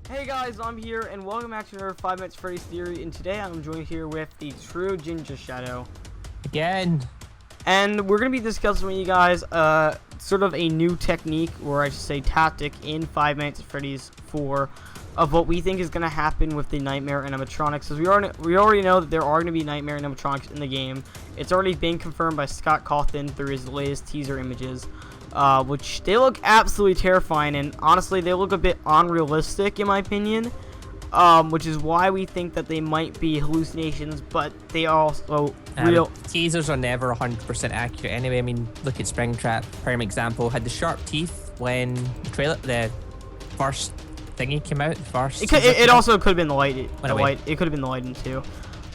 Hey guys, I'm here, and welcome back to another 5 Minutes Freddy's Theory, and today I'm joined here with the true Ginger Shadow. Again. And we're going to be discussing with you guys, sort of a new technique, or I should say tactic, in 5 Minutes Freddy's 4, of what we think is going to happen with the Nightmare animatronics. Because we already know that there are going to be Nightmare animatronics in the game. It's already been confirmed by Scott Cawthon through his latest teaser images. Which they look absolutely terrifying, and honestly they look a bit unrealistic in my opinion, which is why we think that they might be hallucinations, but they are also real. Teasers are never 100% accurate anyway. I mean, look at Springtrap, prime example, had the sharp teeth when the first thingy came out. It also could have been the light. It could have been the lighting too,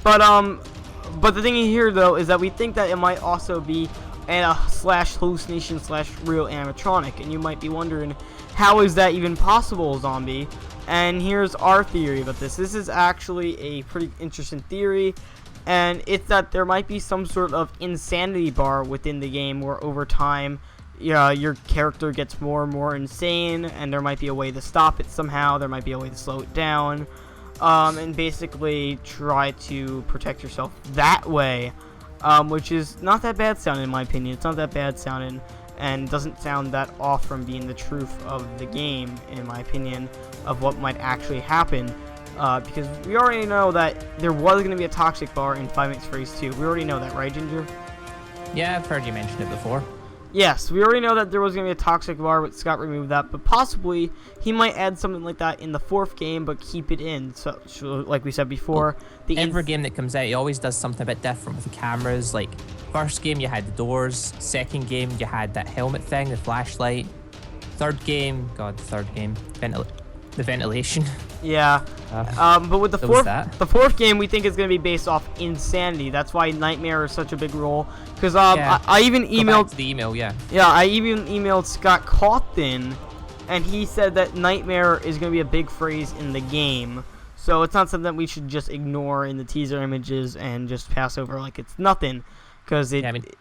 but the thing here though is that we think that it might also be and a slash hallucination slash real animatronic, and you might be wondering, how is that even possible, zombie? And here's our theory about this. This is actually a pretty interesting theory, and it's that there might be some sort of insanity bar within the game where over time your character gets more and more insane, and there might be a way to stop it somehow. There might be a way to slow it down, and basically try to protect yourself that way. Which is not that bad sounding in my opinion. It's not that bad sounding, and doesn't sound that off from being the truth of the game, in my opinion, of what might actually happen. Because we already know that there was going to be a toxic bar in 5 Minutes Freddy's 2. We already know that, right, Ginger? Yeah, I've heard you mention it before. Yes, we already know that there was going to be a toxic bar, but Scott removed that. But possibly, he might add something like that in the 4th game, but keep it in. So like we said before, every game that comes out, he always does something a bit different with the cameras. Like, first game, you had the doors. Second game, you had that helmet thing, the flashlight. Third game, the ventilation. Yeah, but with the fourth game, we think it's going to be based off insanity. That's why Nightmare is such a big role. Because I even emailed the email, I even emailed Scott Cawthon, and he said that Nightmare is going to be a big phrase in the game. So it's not something that we should just ignore in the teaser images and just pass over like it's nothing. Because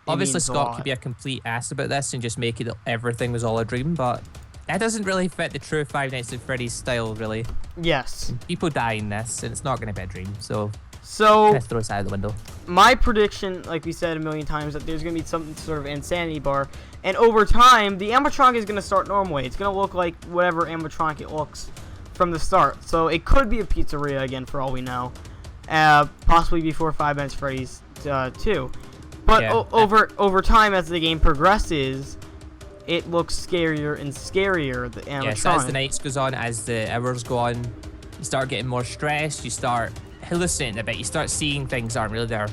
obviously Scott could be a complete ass about this and just make it everything was all a dream, but that doesn't really fit the true 5 Nights at Freddy's style, really. Yes. People die in this, and it's not going to be a dream, so let's throw this out the window. My prediction, like we said a million times, that there's going to be some sort of insanity bar, and over time, the animatronic is going to start normally. It's going to look like whatever animatronic it looks from the start. So it could be a pizzeria again, for all we know. Possibly before 5 Minutes Freddy's 2. But yeah, over time, as the game progresses, it looks scarier and scarier, the animatronic. Yeah, so as the nights goes on, as the hours go on, you start getting more stressed, you start hallucinating a bit, you start seeing things that aren't really there.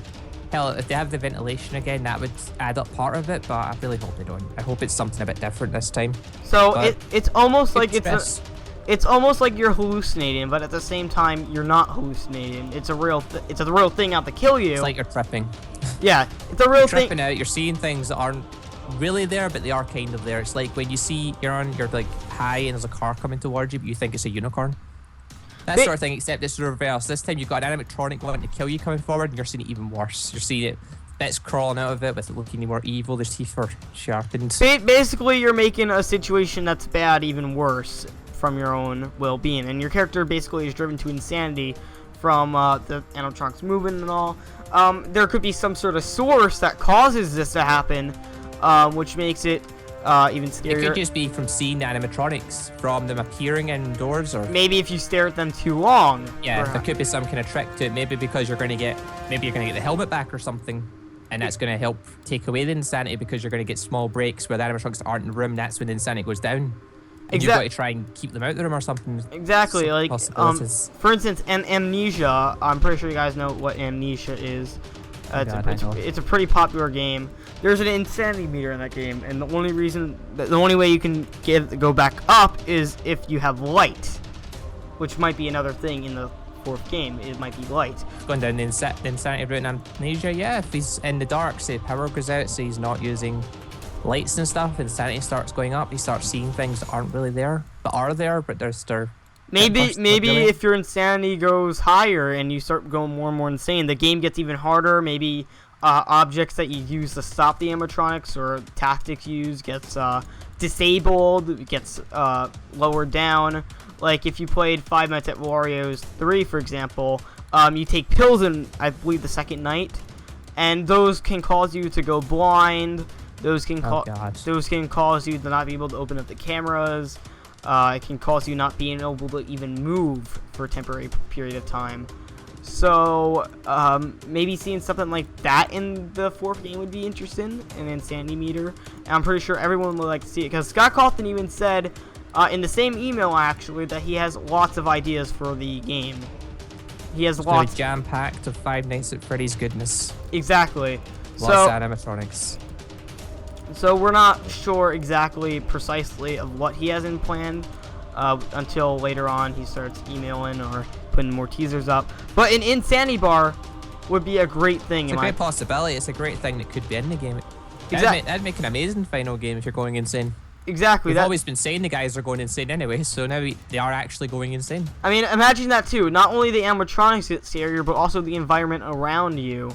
Hell, if they have the ventilation again, that would add up part of it, but I really hope they don't. I hope it's something a bit different this time. So it's almost like it's almost like you're hallucinating, but at the same time you're not hallucinating. It's a real thing out to kill you. It's like you're tripping. Yeah, it's a real thing. You're tripping out, you're seeing things that aren't really there, but they are kind of there. It's like when you see you're like high and there's a car coming towards you, but you think it's a unicorn. That sort of thing, except it's the reverse. This time you've got an animatronic wanting to kill you coming forward, and you're seeing it even worse. You're seeing it, bits crawling out of it with it looking more evil. Their teeth are sharpened. Basically, you're making a situation that's bad even worse from your own well-being, and your character basically is driven to insanity from the animatronics moving and all. There could be some sort of source that causes this to happen, which makes it even scarier. It could just be from seeing the animatronics, from them appearing indoors, or maybe if you stare at them too long. Yeah, perhaps. There could be some kind of trick to it. Maybe because you're going to get the helmet back or something, and that's going to help take away the insanity because you're going to get small breaks where the animatronics aren't in the room. That's when the insanity goes down. And you've got to try and keep them out of the room or something. Exactly, like for instance, amnesia. I'm pretty sure you guys know what amnesia is. It's a pretty popular game. There's an insanity meter in that game, and the only way you can go back up is if you have light, which might be another thing in the 4th game. It might be light. Going down the insanity route in amnesia, yeah. If he's in the dark, say power goes out, so he's not using lights and stuff, insanity starts going up. He starts seeing things that aren't really there, but are there, but they're maybe if your insanity goes higher and you start going more and more insane, the game gets even harder. Maybe objects that you use to stop the animatronics or tactics used gets disabled, gets lowered down, Like if you played 5 Nights at Wario's 3, for example, you take pills in, I believe, the second night, and those can cause you to go blind. Those can cause you to not be able to open up the cameras. It can cause you not being able to even move for a temporary period of time. So maybe seeing something like that in the 4th game would be interesting, an insanity meter. And I'm pretty sure everyone would like to see it, because Scott Cawthon even said in the same email actually that he has lots of ideas for the game. He has lots. Jam-packed of 5 Nights at Freddy's goodness. Exactly. Lots of animatronics. So we're not sure exactly precisely of what he has in plan until later on he starts emailing or putting more teasers up. But an insanity bar would be a great thing. It's a great possibility. It's a great thing that could be in the game. Exactly. That'd make an amazing final game if you're going insane. Exactly. We've always been saying the guys are going insane anyway, so now they are actually going insane. I mean, imagine that too. Not only the animatronics get scarier, but also the environment around you.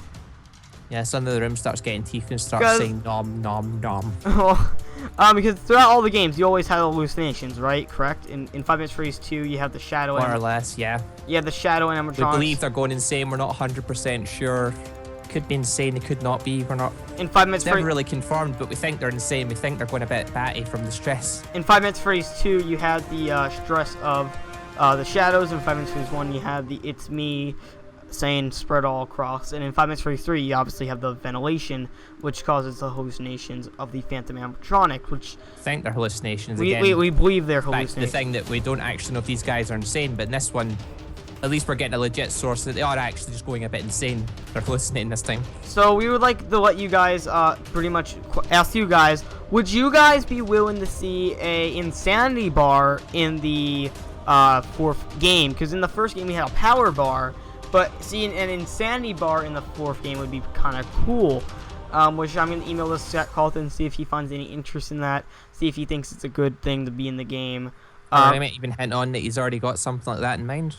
Yeah, some of the room starts getting teeth and starts saying nom nom nom. Because throughout all the games, you always have hallucinations, right? Correct? In 5 Nights at Freddy's 2, you have the shadow. More or less, yeah. You have the shadow animatronics. We believe they're going insane. We're not 100% sure. Could be insane. They could not be. We're not. In 5 Nights at Freddy's, never really confirmed, but we think they're insane. We think they're going a bit batty from the stress. In 5 Nights at Freddy's 2, you had the stress of the shadows. In 5 Nights at Freddy's 1, you had the "It's me" saying spread all across. And in 5 Nights at Freddy's 3, you obviously have the ventilation, which causes the hallucinations of the Phantom animatronic, which I think they're hallucinations we believe they're hallucinations. The thing that we don't actually know if these guys are insane, but in this one, at least we're getting a legit source that they are actually just going a bit insane. They're hallucinating this time. So we would like to let you guys pretty much ask you guys, would you guys be willing to see a insanity bar in the 4th game? Because in the 1st game we had a power bar, but seeing an insanity bar in the 4th game would be kind of cool. Which I'm going to email this to Scott Cawthon and see if he finds any interest in that, see if he thinks it's a good thing to be in the game. I might even hint on that he's already got something like that in mind.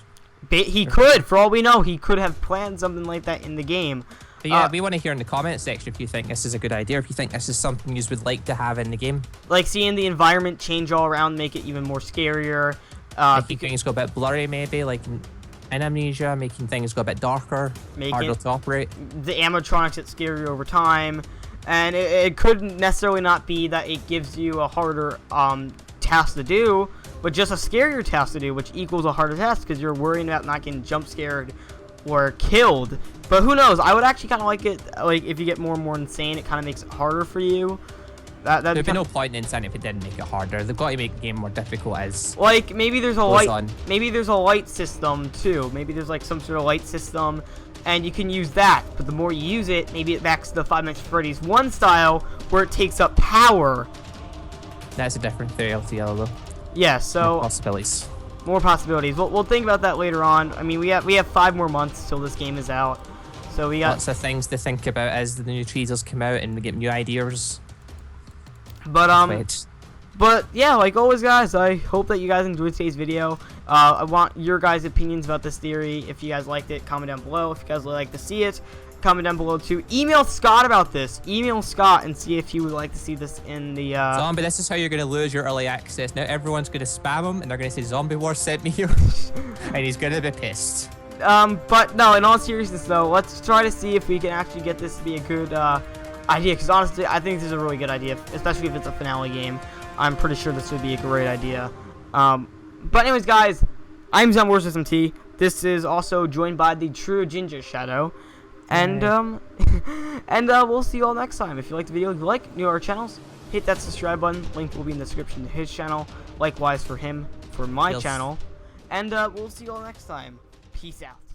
He could, for all we know, he could have planned something like that in the game. But yeah, we want to hear in the comment section if you think this is a good idea, if you think this is something you would like to have in the game. Like seeing the environment change all around, make it even more scarier. Making things go a bit blurry, maybe, like in Amnesia, making things go a bit darker, harder to operate. The animatronics get scarier over time, and it couldn't necessarily not be that it gives you a harder task to do, but just a scarier task to do, which equals a harder task because you're worrying about not getting jump scared or killed. But who knows? I would actually kind of like it. Like if you get more and more insane, it kind of makes it harder for you. There'd be no point in insane if it didn't make it harder. They've got to make the game more difficult as like maybe there's a light. Maybe there's a light system too. Maybe there's like some sort of light system, and you can use that. But the more you use it, maybe it backs the 5 Nights at Freddy's 1 style where it takes up power. That's a different theory altogether, though. Yeah. So more possibilities. More possibilities. We'll think about that later on. I mean, we have 5 more months till this game is out, so we got lots of things to think about as the new teasers come out and we get new ideas. But yeah, like always, guys, I hope that you guys enjoyed today's video. I want your guys' opinions about this theory. If you guys liked it, comment down below. If you guys would like to see it, comment down below too. Email Scott about this. Email Scott and see if he would like to see this in the Zombie, this is how you're going to lose your early access. Now everyone's going to spam him and they're going to say Zombie War sent me here and he's going to be pissed. But no, in all seriousness though, let's try to see if we can actually get this to be a good idea, because honestly I think this is a really good idea, especially if it's a finale game. I'm pretty sure this would be a great idea. But anyways, guys, I'm ZombieWarsSMT. This is also joined by the True Ginger Shadow, and we'll see you all next time. If you like the video, if you like new to our channels, hit that subscribe button. Link will be in the description to his channel, likewise for him, for my channel, and we'll see you all next time. Peace out.